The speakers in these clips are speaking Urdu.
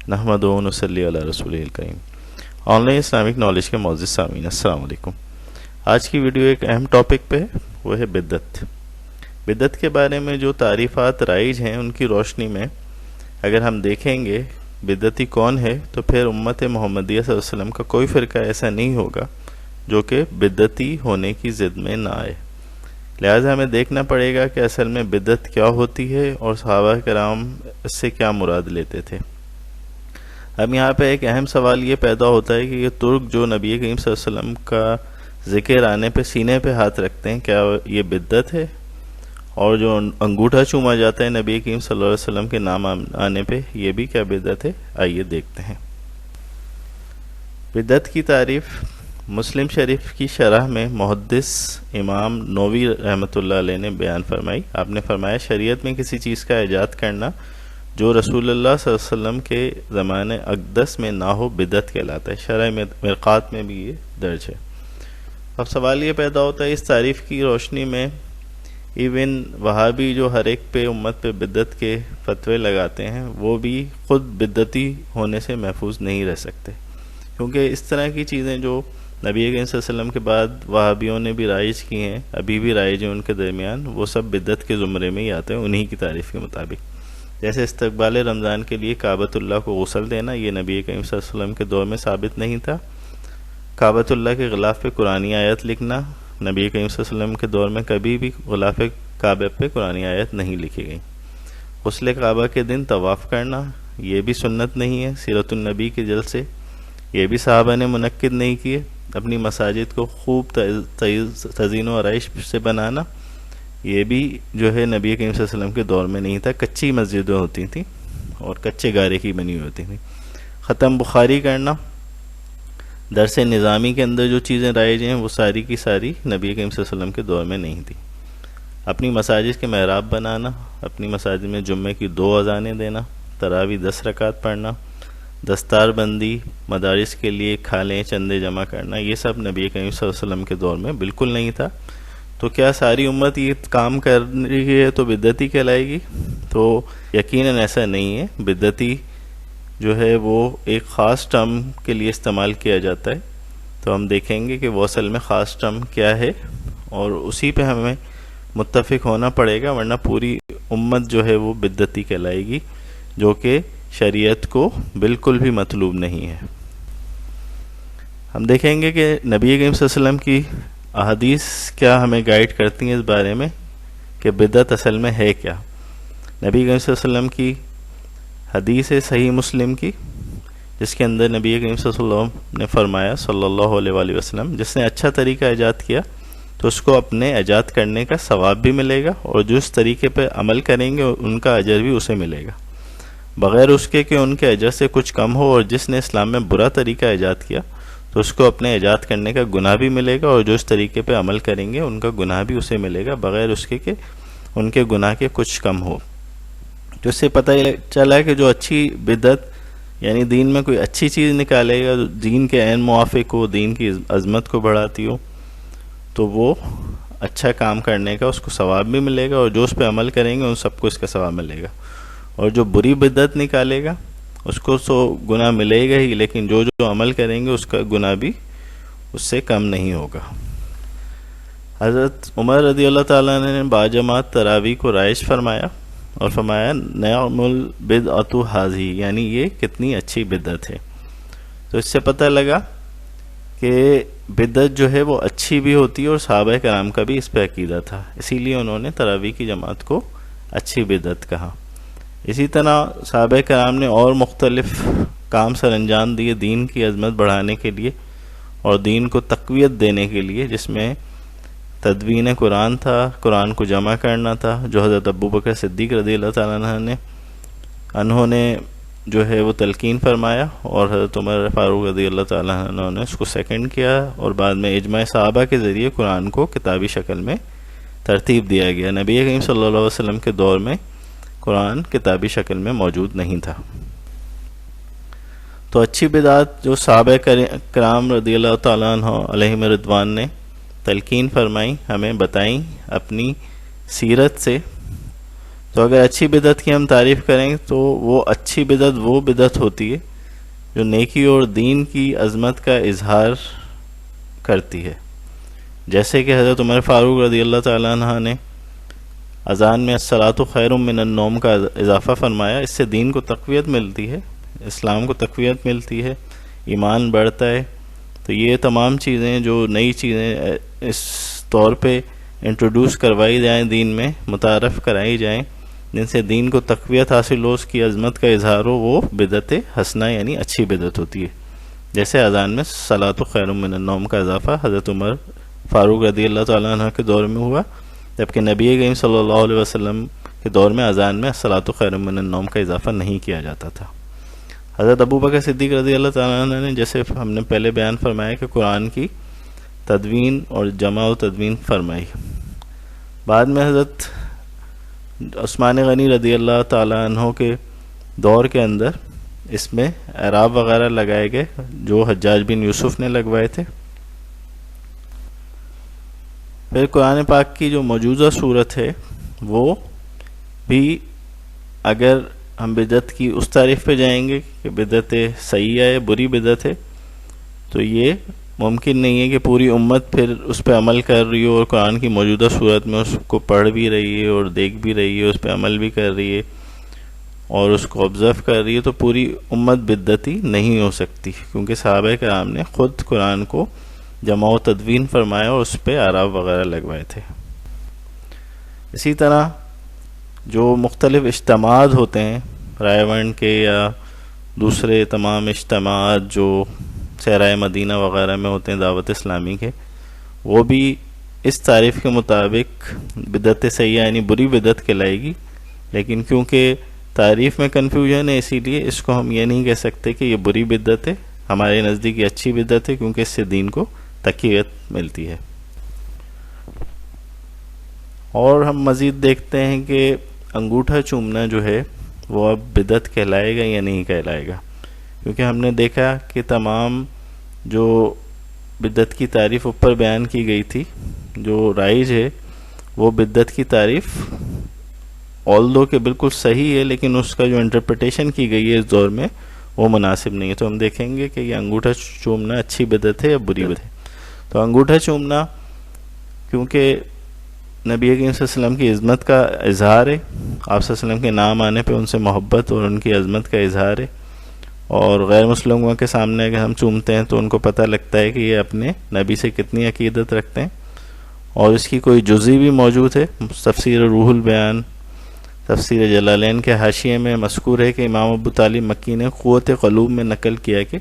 نحمدہ و نصلی علی رسولہ الکریم۔ آن لائن اسلامک نالج کے معزز سامعین، السلام علیکم۔ آج کی ویڈیو ایک اہم ٹاپک پہ ہے، وہ ہے بدعت۔ بدعت کے بارے میں جو تعریفات رائج ہیں ان کی روشنی میں اگر ہم دیکھیں گے بدعتی کون ہے، تو پھر امت محمدیہ صلی اللہ علیہ وسلم کا کوئی فرقہ ایسا نہیں ہوگا جو کہ بدعتی ہونے کی ضد میں نہ آئے۔ لہٰذا ہمیں دیکھنا پڑے گا کہ اصل میں بدعت کیا ہوتی ہے اور صحابہ کرام اس سے کیا مراد لیتے تھے۔ اب یہاں پہ ایک اہم سوال یہ پیدا ہوتا ہے کہ یہ ترک جو نبی کریم صلی اللہ علیہ وسلم کا ذکر آنے پہ سینے پہ ہاتھ رکھتے ہیں، کیا یہ بدعت ہے؟ اور جو انگوٹھا چوما جاتا ہے نبی کریم صلی اللہ علیہ وسلم کے نام آنے پہ، یہ بھی کیا بدعت ہے؟ آئیے دیکھتے ہیں۔ بدعت کی تعریف مسلم شریف کی شرح میں محدث امام نووی رحمۃ اللہ علیہ نے بیان فرمائی۔ آپ نے فرمایا شریعت میں کسی چیز کا ایجاد کرنا جو رسول اللہ صلی اللہ علیہ وسلم کے زمانے اقدس میں نہ ہو بدعت کہلاتا ہے۔ شرح مرقات میں بھی یہ درج ہے۔ اب سوال یہ پیدا ہوتا ہے اس تعریف کی روشنی میں ایون وہابی جو ہر ایک پہ امت پہ بدعت کے فتوے لگاتے ہیں، وہ بھی خود بدعتی ہونے سے محفوظ نہیں رہ سکتے، کیونکہ اس طرح کی چیزیں جو نبی کریم صلی اللہ علیہ وسلم کے بعد وہابیوں نے بھی رائج کی ہیں، ابھی بھی رائج ہیں ان کے درمیان، وہ سب بدعت کے زمرے میں ہی آتے ہیں انہی کی تعریف کے مطابق۔ جیسے استقبال رمضان کے لیے کعبۃ اللہ کو غسل دینا، یہ نبی کریم صلی اللہ علیہ وسلم کے دور میں ثابت نہیں تھا۔ کعبۃ اللہ کے غلاف پہ قرآنی آیت لکھنا، نبی کریم صلی اللہ علیہ وسلم کے دور میں کبھی بھی غلاف کعبہ پہ قرآنی آیت نہیں لکھی گئی۔ غسل کعبہ کے دن طواف کرنا، یہ بھی سنت نہیں ہے سیرت النبی کے جلسے، یہ بھی صحابہ نے منعقد نہیں کیے۔ اپنی مساجد کو خوب تزئین و آرائش سے بنانا، یہ بھی جو ہے نبی کریم صلی اللہ علیہ وسلم کے دور میں نہیں تھا، کچی مسجدیں ہوتی تھیں اور کچے گارے کی بنی ہوتی تھیں۔ ختم بخاری کرنا، درس نظامی کے اندر جو چیزیں رائج ہیں وہ ساری کی ساری نبی کریم صلی اللہ علیہ وسلم کے دور میں نہیں تھی۔ اپنی مساجد کے محراب بنانا، اپنی مساجد میں جمعے کی 2 اذانیں دینا، تراویح 10 رکعت پڑھنا، دستار بندی، مدارس کے لیے کھالیں چندے جمع کرنا، یہ سب نبی کریم صلی اللہ علیہ وسلم کے دور میں بالکل نہیں تھا۔ تو کیا ساری امت یہ کام کر رہی ہے تو بدعتی کہلائے گی؟ تو یقیناً ایسا نہیں ہے۔ بدعتی جو ہے وہ ایک خاص ٹرم کے لیے استعمال کیا جاتا ہے، تو ہم دیکھیں گے کہ وہ اصل میں خاص ٹرم کیا ہے اور اسی پہ ہمیں متفق ہونا پڑے گا، ورنہ پوری امت جو ہے وہ بدعتی کہلائے گی، جو کہ شریعت کو بالکل بھی مطلوب نہیں ہے۔ ہم دیکھیں گے کہ نبی کریم صلی اللہ علیہ وسلم کی احادیث کیا ہمیں گائیڈ کرتی ہیں اس بارے میں کہ بدعت اصل میں ہے کیا۔ نبی کریم صلی اللہ علیہ وسلم کی حدیث ہے صحیح مسلم کی، جس کے اندر نبی کریم صلی اللہ علیہ وسلم نے فرمایا صلی اللہ علیہ وآلہ وسلم، جس نے اچھا طریقہ ایجاد کیا تو اس کو اپنے ایجاد کرنے کا ثواب بھی ملے گا، اور جو اس طریقے پہ عمل کریں گے ان کا اجر بھی اسے ملے گا، بغیر اس کے کہ ان کے اجر سے کچھ کم ہو۔ اور جس نے اسلام میں برا طریقہ ایجاد کیا تو اس کو اپنے ایجاد کرنے کا گناہ بھی ملے گا، اور جو اس طریقے پہ عمل کریں گے ان کا گناہ بھی اسے ملے گا، بغیر اس کے کہ ان کے گناہ کے کچھ کم ہو۔ تو اس سے پتہ چلا کہ جو اچھی بدعت یعنی دین میں کوئی اچھی چیز نکالے گا، دین کے عین موافق ہو، دین کی عظمت کو بڑھاتی ہو، تو وہ اچھا کام کرنے کا اس کو ثواب بھی ملے گا، اور جو اس پہ عمل کریں گے ان سب کو اس کا ثواب ملے گا۔ اور جو بری بدعت نکالے گا اس کو تو گناہ ملے گا ہی، لیکن جو عمل کریں گے اس کا گناہ بھی اس سے کم نہیں ہوگا۔ حضرت عمر رضی اللہ تعالیٰ نے باجماعت تراویح کو رائج فرمایا اور فرمایا نعم البدعۃ ھذہ، یعنی یہ کتنی اچھی بدعت ہے۔ تو اس سے پتہ لگا کہ بدعت جو ہے وہ اچھی بھی ہوتی ہے، اور صحابہ کرام کا بھی اس پہ عقیدہ تھا، اسی لیے انہوں نے تراویح کی جماعت کو اچھی بدعت کہا۔ اسی طرح صحابہ کرام نے اور مختلف کام سر انجام دیے دین کی عظمت بڑھانے کے لیے اور دین کو تقویت دینے کے لیے، جس میں تدوین قرآن تھا، قرآن کو جمع کرنا تھا، جو حضرت ابوبکر صدیق رضی اللہ تعالیٰ عنہ انہوں نے جو ہے وہ تلقین فرمایا، اور حضرت عمر فاروق رضی اللہ تعالیٰ عنہ نے اس کو سیکنڈ کیا، اور بعد میں اجماع صحابہ کے ذریعے قرآن کو کتابی شکل میں ترتیب دیا گیا۔ نبی کریم صلی اللہ علیہ وسلم کے دور میں قرآن کتابی شکل میں موجود نہیں تھا۔ تو اچھی بدعات جو صحابہ کرام رضی اللہ تعالیٰ عنہ علیہم رضوان نے تلقین فرمائی، ہمیں بتائیں اپنی سیرت سے، تو اگر اچھی بدعت کی ہم تعریف کریں تو وہ اچھی بدعت وہ بدعت ہوتی ہے جو نیکی اور دین کی عظمت کا اظہار کرتی ہے. جیسے کہ حضرت عمر فاروق رضی اللہ تعالیٰ عنہ نے اذان میں الصلاۃ خیر من النوم کا اضافہ فرمایا. اس سے دین کو تقویت ملتی ہے، اسلام کو تقویت ملتی ہے، ایمان بڑھتا ہے. تو یہ تمام چیزیں جو نئی چیزیں اس طور پہ انٹروڈیوس کروائی جائیں، دین میں متعارف کرائی جائیں، جن سے دین کو تقویت حاصل ہو، اس کی عظمت کا اظہار ہو، وہ بدعت حسنہ یعنی اچھی بدعت ہوتی ہے. جیسے اذان میں صلاۃ خیر من النوم کا اضافہ حضرت عمر فاروق رضی اللہ تعالیٰ عنہ کے دور میں ہوا، جبکہ نبی کریم صلی اللہ علیہ وسلم کے دور میں اذان میں صلاۃ خیر من النوم کا اضافہ نہیں کیا جاتا تھا. حضرت ابو بکر صدیق رضی اللہ تعالیٰ عنہ نے، جیسے ہم نے پہلے بیان فرمایا، کہ قرآن کی تدوین اور جمع و تدوین فرمائی. بعد میں حضرت عثمان غنی رضی اللہ تعالیٰ عنہ کے دور کے اندر اس میں اعراب وغیرہ لگائے گئے جو حجاج بن یوسف نے لگوائے تھے. پھر قرآن پاک کی جو موجودہ صورت ہے وہ بھی، اگر ہم بدعت کی اس تعریف پہ جائیں گے کہ بدعت صحیح ہے بری بدعت ہے، تو یہ ممکن نہیں ہے کہ پوری امت پھر اس پہ عمل کر رہی ہو اور قرآن کی موجودہ صورت میں اس کو پڑھ بھی رہی ہے اور دیکھ بھی رہی ہے، اس پہ عمل بھی کر رہی ہے اور اس کو آبزرو کر رہی ہے. تو پوری امت بدعتی نہیں ہو سکتی، کیونکہ صحابہ کرام نے خود قرآن کو جمع و تدوین فرمایا اور اس پہ اعراب وغیرہ لگوائے تھے. اسی طرح جو مختلف اجتماعات ہوتے ہیں رائے ونڈ کے یا دوسرے تمام اجتماعات جو صحرائے مدینہ وغیرہ میں ہوتے ہیں دعوت اسلامی کے، وہ بھی اس تعریف کے مطابق بدعت سیئہ یعنی بری بدعت کہلائے گی. لیکن کیونکہ تعریف میں کنفیوژن ہے، اسی لیے اس کو ہم یہ نہیں کہہ سکتے کہ یہ بری بدعت ہے، ہمارے نزدیک یہ اچھی بدعت ہے، کیونکہ اس سے دین کو تقویت ملتی ہے. اور ہم مزید دیکھتے ہیں کہ انگوٹھا چومنا جو ہے وہ اب بدعت کہلائے گا یا نہیں کہلائے گا، کیونکہ ہم نے دیکھا کہ تمام جو بدعت کی تعریف اوپر بیان کی گئی تھی جو رائج ہے، وہ بدعت کی تعریف آلدو کہ بالکل صحیح ہے، لیکن اس کا جو انٹرپریٹیشن کی گئی ہے اس دور میں وہ مناسب نہیں ہے. تو ہم دیکھیں گے کہ یہ انگوٹھا چومنا اچھی بدعت ہے یا بری بدعت ہے. تو انگوٹھا چومنا کیونکہ نبی کریم صلی اللہ علیہ وسلم کی عظمت کا اظہار ہے، آپ صلی اللہ علیہ وسلم کے نام آنے پہ ان سے محبت اور ان کی عظمت کا اظہار ہے، اور غیر مسلموں کے سامنے اگر ہم چومتے ہیں تو ان کو پتہ لگتا ہے کہ یہ اپنے نبی سے کتنی عقیدت رکھتے ہیں. اور اس کی کوئی جزی بھی موجود ہے. تفسیر روح البیان، تفسیر جلالین کے حاشیے میں مذکور ہے کہ امام ابو طالب مکی نے قوت قلوب میں نقل کیا کہ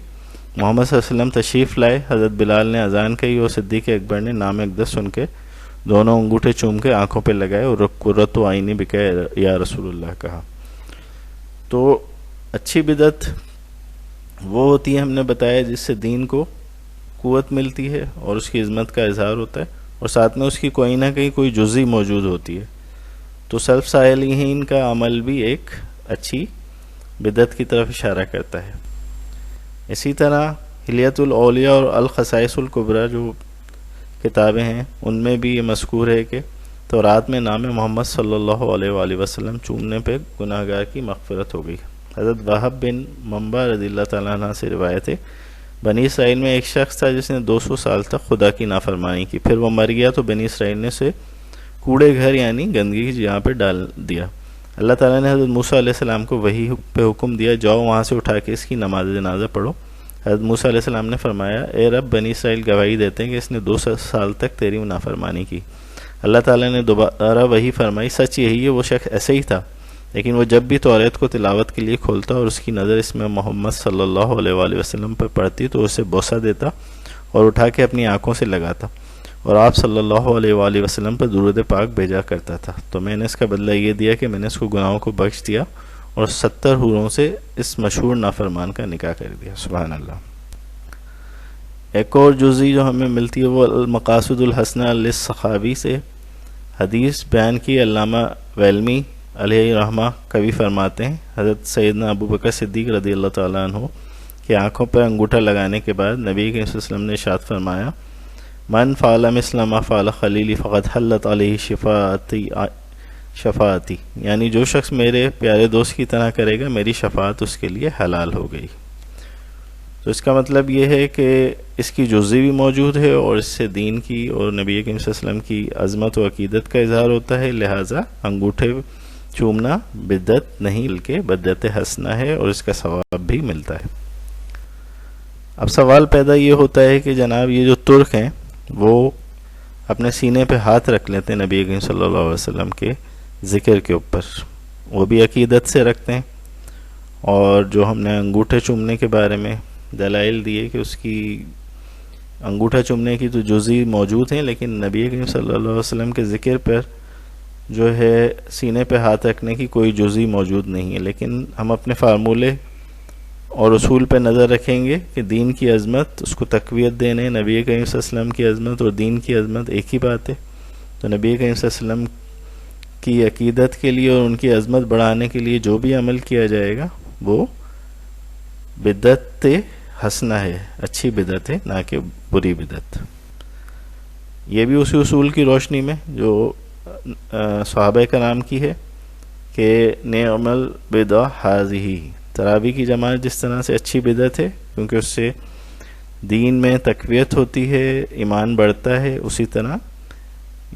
محمد صلی اللہ علیہ وسلم تشریف لائے، حضرت بلال نے اذان کہی اور صدیق اکبر نے نام اقدس سن کے دونوں انگوٹھے چوم کے آنکھوں پہ لگائے اور قرۃ عینی بک یا رسول اللہ کہا. تو اچھی بدعت وہ ہوتی ہے، ہم نے بتایا، جس سے دین کو قوت ملتی ہے اور اس کی عظمت کا اظہار ہوتا ہے، اور ساتھ میں اس کی کوئی نہ کوئی جزی موجود ہوتی ہے. تو سلف صالحین کا عمل بھی ایک اچھی بدعت کی طرف اشارہ کرتا ہے. اسی طرح حلیۃ الاولیاء اور الخصائص الکبریٰ جو کتابیں ہیں ان میں بھی یہ مذکور ہے کہ تورات میں نام محمد صلی اللہ علیہ وآلہ وسلم چومنے پہ گناہ گار کی مغفرت ہو گئی. حضرت وہب بن منبع رضی اللہ تعالیٰ عنہ سے روایت ہے، بنی اسرائیل میں ایک شخص تھا جس نے 200 سال تک خدا کی نافرمانی کی، پھر وہ مر گیا تو بنی اسرائیل نے اسے کوڑے گھر یعنی گندگی کی جگہ پہ ڈال دیا. اللہ تعالیٰ نے حضرت موسیٰ علیہ السلام کو وحی پہ حکم دیا، جاؤ وہاں سے اٹھا کے اس کی نماز جنازہ پڑھو. حضرت موسیٰ علیہ السلام نے فرمایا، اے رب، بنی اسرائیل گواہی دیتے ہیں کہ اس نے 200 سال تک تیری نافرمانی کی. اللہ تعالیٰ نے دوبارہ وحی فرمائی، سچ یہی ہے، وہ شخص ایسے ہی تھا، لیکن وہ جب بھی توریت کو تلاوت کے لیے کھولتا اور اس کی نظر اس میں محمد صلی اللہ علیہ وآلہ وسلم پر پڑتی تو اسے بوسہ دیتا اور اٹھا کے اپنی آنکھوں سے لگاتا اور آپ صلی اللہ علیہ وآلہ وسلم پر درود پاک بھیجا کرتا تھا. تو میں نے اس کا بدلہ یہ دیا کہ میں نے اس کو گناہوں کو بخش دیا اور 70 حوروں سے اس مشہور نافرمان کا نکاح کر دیا. سبحان اللہ. ایک اور جزئی جو ہمیں ملتی ہے وہ المقاصد الحسنہ للسخاوی سے حدیث بیان کی. علامہ ویلمی علیہ رحمہ کبھی فرماتے ہیں، حضرت سیدنا ابو بکر صدیق رضی اللہ تعالیٰ عنہ کی آنکھوں پر انگوٹھا لگانے کے بعد نبی کریم صلی اللہ علیہ وسلم نے ارشاد فرمایا، من فعل مثل ما فعل خلیلی فقد حلت علیہ شفاعتی، یعنی جو شخص میرے پیارے دوست کی طرح کرے گا میری شفاعت اس کے لیے حلال ہو گئی۔ تو اس کا مطلب یہ ہے کہ اس کی جزوی بھی موجود ہے اور اس سے دین کی اور نبی کریم صلی اللہ علیہ وسلم کی عظمت و عقیدت کا اظہار ہوتا ہے، لہٰذا انگوٹھے چومنا بدعت نہیں بلکہ بدعت حسنہ ہے اور اس کا ثواب بھی ملتا ہے۔ اب سوال پیدا یہ ہوتا ہے کہ جناب یہ جو ترک ہیں وہ اپنے سینے پہ ہاتھ رکھ لیتے ہیں نبی کریم صلی اللہ علیہ وسلم کے ذکر کے اوپر، وہ بھی عقیدت سے رکھتے ہیں، اور جو ہم نے انگوٹھے چومنے کے بارے میں دلائل دیے کہ اس کی انگوٹھا چومنے کی تو جزئی موجود ہیں، لیکن نبی کریم صلی اللہ علیہ وسلم کے ذکر پر جو ہے سینے پہ ہاتھ رکھنے کی کوئی جزئی موجود نہیں ہے۔ لیکن ہم اپنے فارمولے اور اصول پہ نظر رکھیں گے کہ دین کی عظمت اس کو تقویت دینے، نبی کریم صلی اللہ علیہ وسلم کی عظمت اور دین کی عظمت ایک ہی بات ہے۔ تو نبی کریم صلی اللہ علیہ وسلم کی عقیدت کے لیے اور ان کی عظمت بڑھانے کے لیے جو بھی عمل کیا جائے گا وہ بدعت حسنہ ہے، اچھی بدعت ہے، نہ کہ بری بدعت۔ یہ بھی اسی اصول کی روشنی میں جو صحابہ کرام کی ہے کہ نعم البدع ھذہ، تراویح کی جماعت جس طرح سے اچھی بدعت ہے کیونکہ اس سے دین میں تقویت ہوتی ہے، ایمان بڑھتا ہے، اسی طرح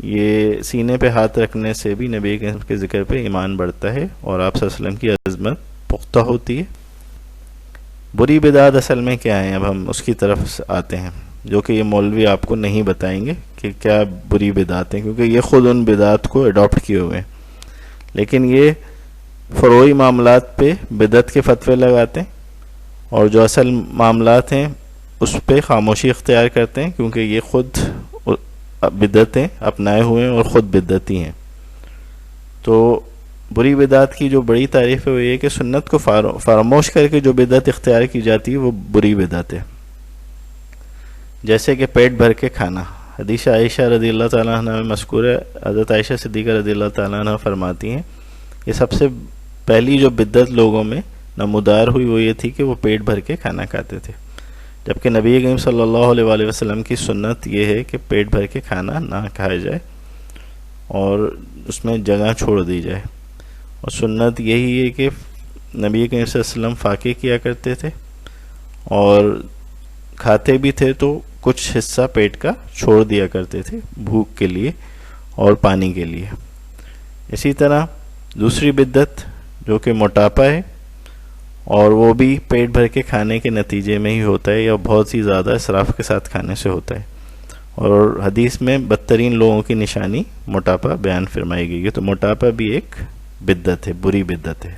یہ سینے پہ ہاتھ رکھنے سے بھی نبی کے ذکر پہ ایمان بڑھتا ہے اور آپ صلی اللہ علیہ وسلم کی عظمت پختہ ہوتی ہے۔ بری بدعت اصل میں کیا ہے، اب ہم اس کی طرف آتے ہیں جو کہ یہ مولوی آپ کو نہیں بتائیں گے کہ کیا بری بدعت ہیں، کیونکہ یہ خود ان بدعت کو اڈاپٹ کیے ہوئے ہیں، لیکن یہ فروعی معاملات پہ بدعت کے فتوے لگاتے ہیں اور جو اصل معاملات ہیں اس پہ خاموشی اختیار کرتے ہیں، کیونکہ یہ خود بدعتیں اپنائے ہوئے ہیں اور خود بدعتی ہیں۔ تو بری بدعت کی جو بڑی تعریف ہے وہ یہ کہ سنت کو فراموش کر کے جو بدعت اختیار کی جاتی ہے وہ بری بدعت ہے، جیسے کہ پیٹ بھر کے کھانا۔ حدیث عائشہ رضی اللہ تعالیٰ عنہ میں مذکور ہے، حضرت عائشہ صدیقہ رضی اللہ تعالیٰ عنہ فرماتی ہیں یہ سب سے پہلی جو بدعت لوگوں میں نمودار ہوئی وہ یہ تھی کہ وہ پیٹ بھر کے کھانا کھاتے تھے، جبکہ نبی کریم صلی اللہ علیہ وآلہ وسلم کی سنت یہ ہے کہ پیٹ بھر کے کھانا نہ کھایا جائے اور اس میں جگہ چھوڑ دی جائے، اور سنت یہی ہے کہ نبی کریم صلی اللہ علیہ وسلم فاقے کیا کرتے تھے اور کھاتے بھی تھے تو کچھ حصہ پیٹ کا چھوڑ دیا کرتے تھے بھوک کے لیے اور پانی کے لیے۔ اسی طرح دوسری بدعت جو کہ موٹاپا ہے، اور وہ بھی پیٹ بھر کے کھانے کے نتیجے میں ہی ہوتا ہے یا بہت سی زیادہ اسراف کے ساتھ کھانے سے ہوتا ہے، اور حدیث میں بدترین لوگوں کی نشانی موٹاپا بیان فرمائی گئی ہے، تو موٹاپا بھی ایک بدعت ہے، بری بدعت ہے۔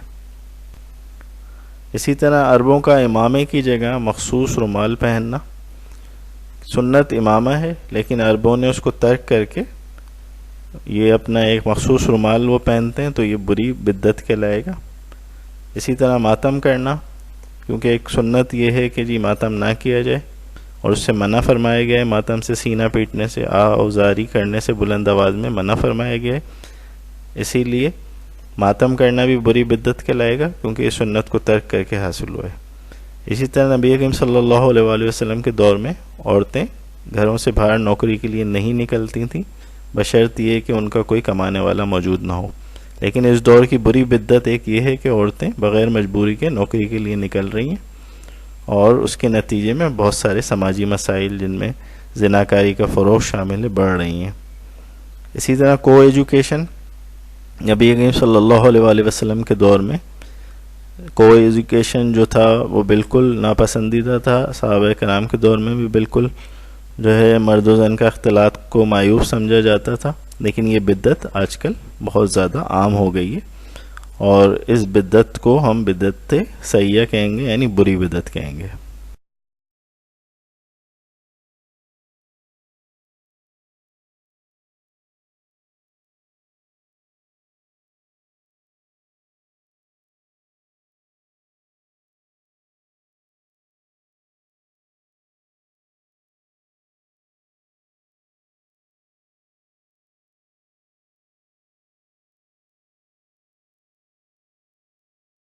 اسی طرح عربوں کا امامے کی جگہ مخصوص رومال پہننا، سنت امامہ ہے لیکن عربوں نے اس کو ترک کر کے یہ اپنا ایک مخصوص رومال وہ پہنتے ہیں، تو یہ بری بدعت کہلائے گا۔ اسی طرح ماتم کرنا، کیونکہ ایک سنت یہ ہے کہ جی ماتم نہ کیا جائے اور اس سے منع فرمایا گیا ہے، ماتم سے سینہ پیٹنے سے، اوزاری کرنے سے بلند آواز میں منع فرمایا گیا ہے، اسی لیے ماتم کرنا بھی بری بدعت کہلائے گا کیونکہ یہ سنت کو ترک کر کے حاصل ہوا ہے۔ اسی طرح نبی کریم صلی اللہ علیہ وآلہ وسلم کے دور میں عورتیں گھروں سے باہر نوکری کے لیے نہیں نکلتی تھیں بشرط یہ کہ ان کا کوئی کمانے والا موجود نہ ہو، لیکن اس دور کی بری بدعت ایک یہ ہے کہ عورتیں بغیر مجبوری کے نوکری کے لیے نکل رہی ہیں اور اس کے نتیجے میں بہت سارے سماجی مسائل جن میں زناکاری کا فروغ شامل ہے بڑھ رہی ہیں۔ اسی طرح کو ایجوکیشن، نبی کریم صلی اللہ علیہ وآلہ وسلم کے دور میں کو ایجوکیشن جو تھا وہ بالکل ناپسندیدہ تھا، صحابہ کرام کے دور میں بھی بالکل جو ہے مرد و زن کا اختلاط کو معیوب سمجھا جاتا تھا، لیکن یہ بدعت آج کل بہت زیادہ عام ہو گئی ہے اور اس بدعت کو ہم بدعت سیئہ کہیں گے، یعنی بری بدعت کہیں گے۔